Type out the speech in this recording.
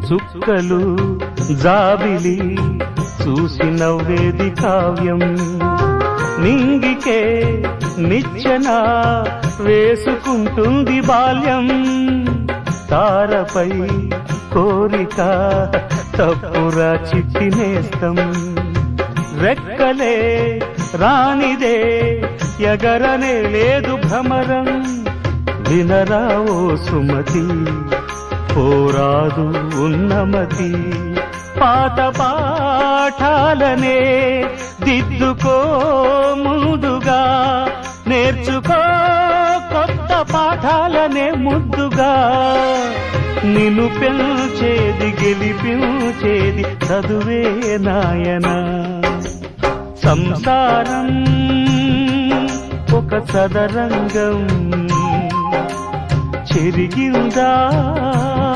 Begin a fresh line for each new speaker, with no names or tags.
చుక్కలు జాబిలి చూసి నవ్వేది కావ్యం నింగికే నిచ్చెన వేసుకుంటుంది బాల్యం తారపై కోరిక తప్పురా చిట్టినేస్తం రెక్కలే రానిదే ఎగరనే లేదు భ్రమరం వినరావో సుమతి పోరాదు ఉన్నమతి పాత పాఠాలనే దిద్దుకో ముందుగా నేర్చుకో కొత్త పాఠాలనే ముద్దుగా నిన్ను పెంచేది గెలిపించేది చదువే నాయన సంసారం ఒక సదరంగం చెరిగిందా